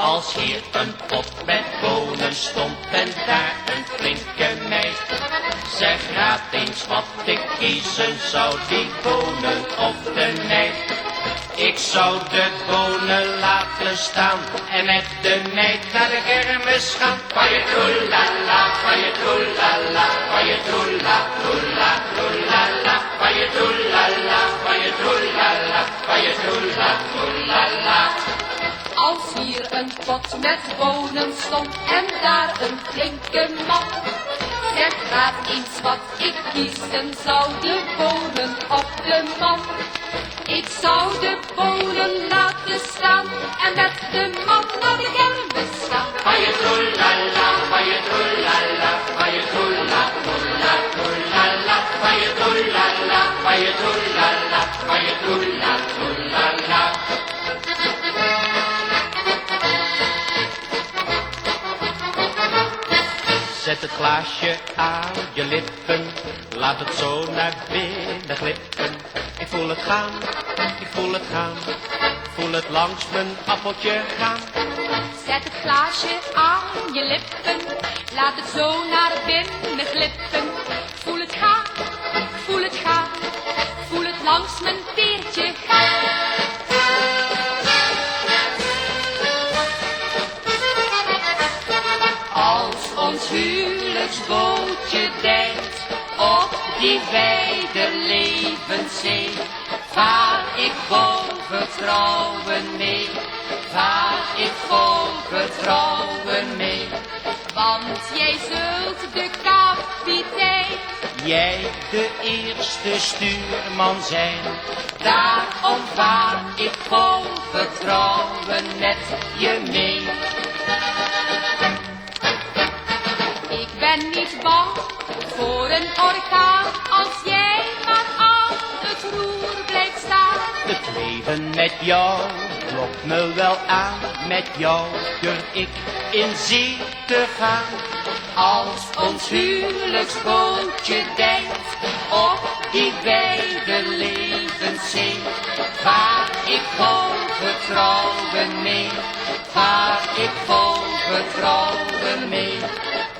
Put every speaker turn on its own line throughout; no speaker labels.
Als hier een pot met bonen stond en daar een flinke meid. Zeg, raad eens wat ik kiezen zou, die bonen of de meid. Ik zou de bonen laten staan en met de meid naar de kermis gaan. Fajetroelala, fajetroelala, fajetroela, troela, troelala, fajetroelala, fajetroelala, fajetroela, troelala.
Als hier een pot met bonen stond en daar een flinke man. Zeg, raad eens wat ik kiezen zou, de bonen of de man. Ik zou de bonen laten staan en met de man naar de kermis gaan.
Fajetroelala, fajetroelala, fajetroela, troela, troelala, fajetroelala, fajetroelala, fajetroela, troelala. Zet het glaasje aan je lippen, laat het zo naar binnen glippen. Ik voel het gaan, ik voel het gaan, voel het langs mijn appeltje gaan.
Zet het glaasje aan je lippen, laat het zo naar binnen glippen. Voel het gaan, voel het gaan, voel het langs mijn peertje gaan. Als ons huwelijksbootje dijt op die wijde levenszee, vaar ik vol vertrouwen mee, vaar ik vol vertrouwen mee. Want jij zult de kapitein,
jij de eerste stuurman zijn.
daarom vaar ik vol vertrouwen met je mee. Ik ben niet bang voor een orkaan, als jij maar aan het roer blijft staan.
Het leven met jou lokt me wel aan, met jou durf ik in zee te gaan.
Als ons huwelijksbootje dijt op die wijde levenszee, vaar ik vol vertrouwen mee, vaar ik vol vertrouwen mee.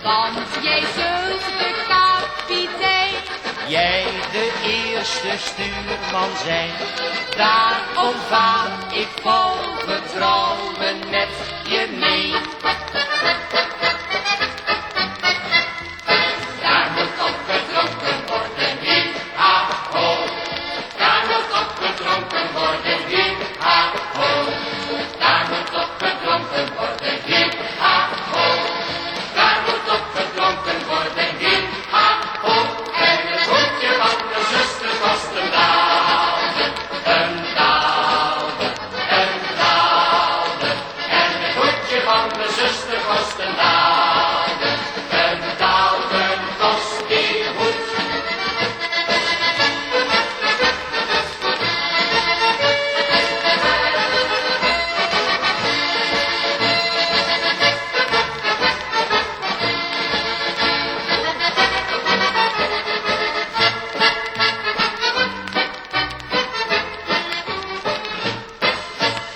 Want jij zult de kapitein,
Jij de eerste stuurman zijn.
daarom vaar ik vol vertrouwen met je mee.
Daar moet op gedronken worden, hi, ha, ho. Daar moet op gedronken worden, hi, ha, ho. Daar moet op gedronken worden, hi, ha, ho. Daar moet op gedronken worden, hi, ha, ho. En het hoedje van de zuster kost een daalder, een daalder, een daalder. En het hoedje van de zuster kost een daalder, een daalder kost die hoed.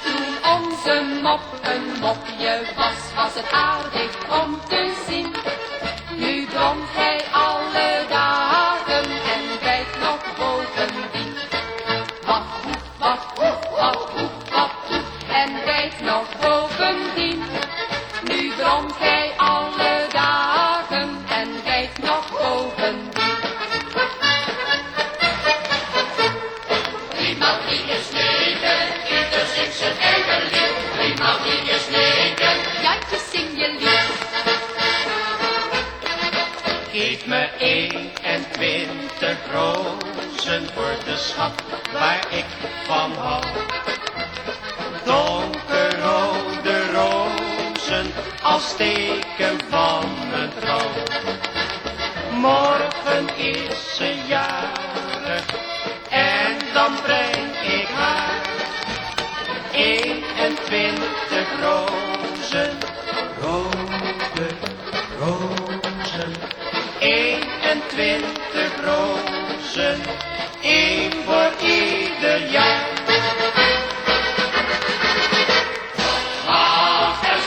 Toen onze mop een mopje was, was het aardig om te zien. Nu dronk hij alle dagen en bijt nog bovendien. Wap, wap, wap, wap, wap, en bijt nog bovendien. Nu dronk hij alle dagen en bijt nog bovendien.
Driemaal drie is 9, ieder zingt zijn eigen lied. Driemaal drie is 9.
Jantje, zing je lied.
Geef me 21 rozen voor de schat waar ik van hou. Donkerrode rozen als teken van mijn trouw. Morgen is ze jarig en dan breng ik haar 21 rozen, rode rozen. 21 rozen, één voor ieder jaar. Mag er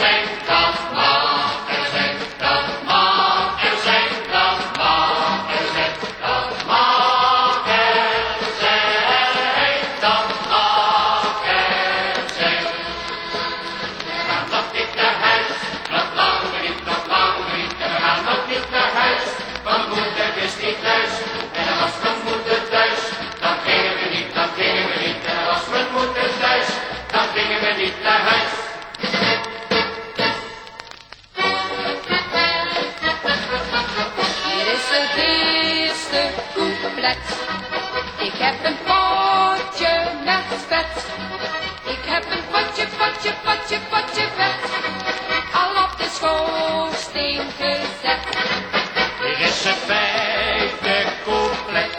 je niet naar huis.
Hier is het eerste couplet. Ik heb een potje met vet. Ik heb een potje vet. Al op de schoorsteen gezet.
Hier is het vijfde couplet.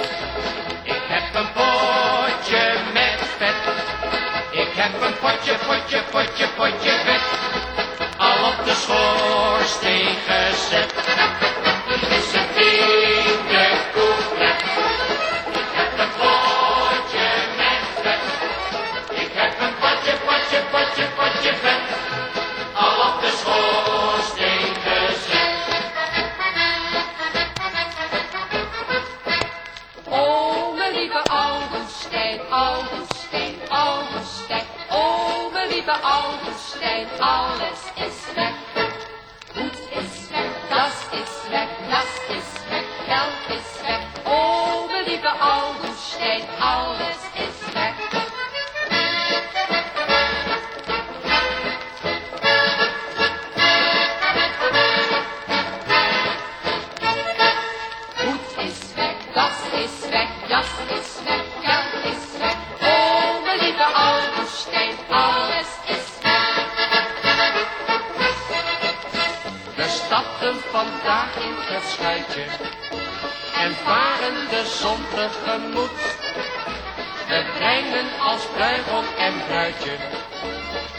Ik heb een potje met vet. Ik heb een potje vet. Al op de schoorsteen gezet. Hier is het vierde couplet. Ik heb een potje met vet. Ik heb een potje vet. Al op de schoorsteen gezet.
O, mijn lieve Augustijn, Augustijn, Augustijn. O, mijn lieve Augustijn, alles is weg. Goed is weg, das is weg, jas is weg, geld is weg. O, mijn lieve Augustijn, alles is weg. Goed is weg, das is weg, jas is weg, geld is weg. O, mijn lieve Augustijn, alles is weg.
We stapten vandaag in het schuitje en varen de zon tegemoet. We brengen als bruigom en bruidje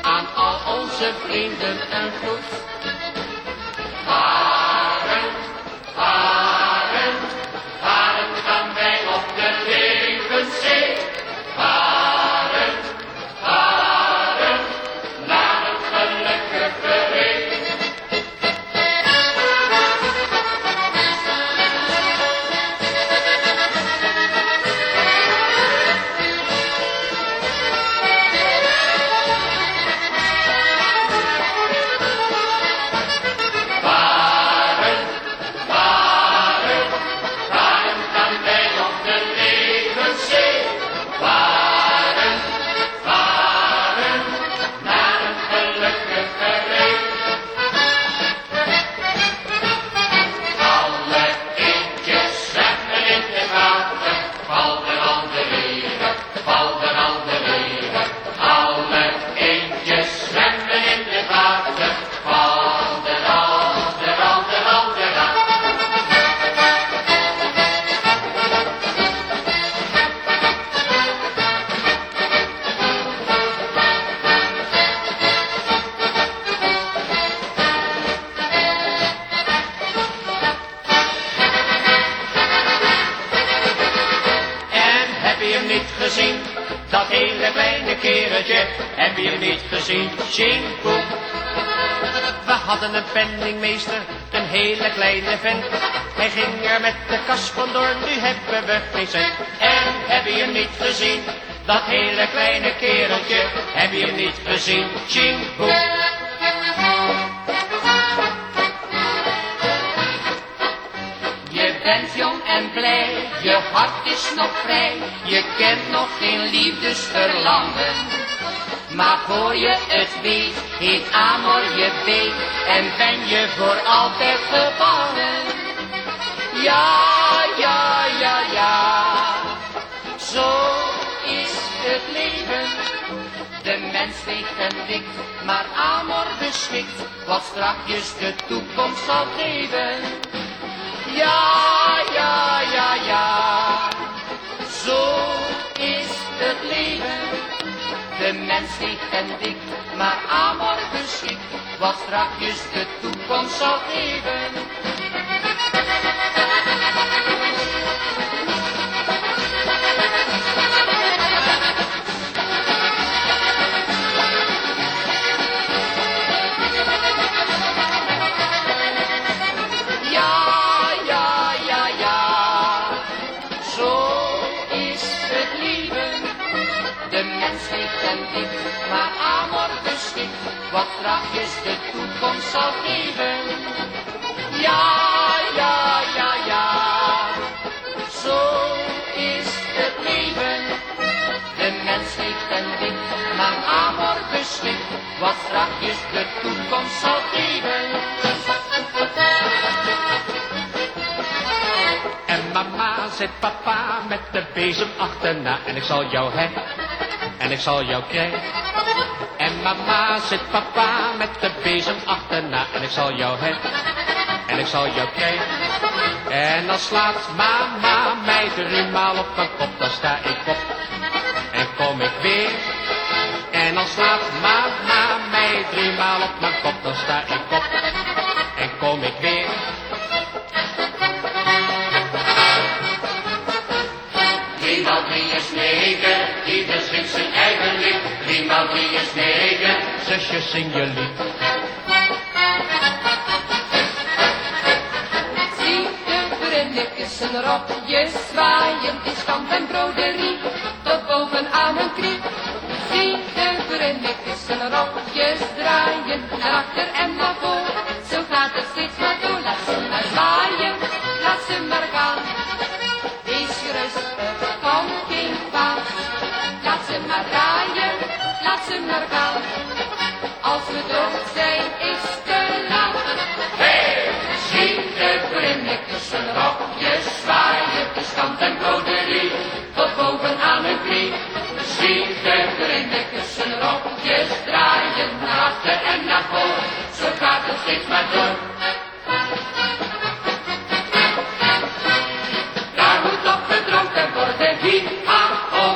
aan al onze vrienden een groet. Varen, varen, varen gaan wij op de levenszee. Varen, varen, naar het gelukkige wee. Gezien, dat hele kleine kereltje, heb je hem niet gezien, Tjing Boem. We hadden een penningmeester, een hele kleine vent. Hij ging er met de kas vandoor, nu hebben we geen cent. En heb je hem niet gezien, dat hele kleine kereltje, heb je hem niet gezien, Tjing Boem.
Je bent jong en blij, je hart is nog vrij, je kent nog geen liefdesverlangen. Maar voor je het weet, heet Amor je beet en ben je voor altijd gevangen. Ja, ja, ja, ja, zo is het leven. De mens weegt en wikt, maar Amor beschikt wat strakjes de toekomst zal geven. Ja, ja, ja, ja, zo is het leven. De mens weegt en wikt, maar Amor beschikt wat strakjes de toekomst zal geven. Maar Amor beschikt wat strakjes de toekomst zal geven. Ja, ja, ja, ja, zo is het leven. De mens heeft en wint, maar Amor beschikt
zit papa met de bezem achterna. En ik zal jou hebben, en ik zal jou krijgen. En mama zit papa met de bezem achterna. En ik zal jou hebben, en ik zal jou krijgen. En dan slaat mama mij 3 maal op mijn kop. Dan sta ik op en kom ik weer. En dan slaat mama mij 3 maal op mijn kop. Dan sta ik op en kom ik weer.
3 maal 3 is 9, ieder zingt zijn eigen lied. 3 maal 3 is 9,
Zusjes, zing je lied.
Zie de brilletjes en rokjes zwaaien, is kant en broderie, tot boven aan hun knie. Zie de brilletjes en rokjes draaien, naar achter en naar voor, zo gaat het steeds maar door. Laat ze maar zwaaien, laat ze maar gaan. Wees gerust, kom geen kwaad. Laat ze maar draaien, laat ze maar gaan. Als we dood zijn, is te laat.
hey! Zie de brilletjes en rokjes zwaaien, is kant en broderie, tot boven aan hun knie. Zie de brilletjes en rokjes draaien, naar achter en naar voor, zo gaat het steeds maar door. Daar moet op gedronken worden, hi, ha, ho.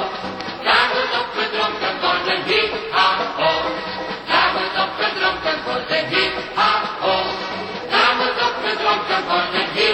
Daar moet op gedronken worden, hi, ha, ho. Daar moet op gedronken worden, hi, ha, ho. Daar moet op gedronken worden, hi,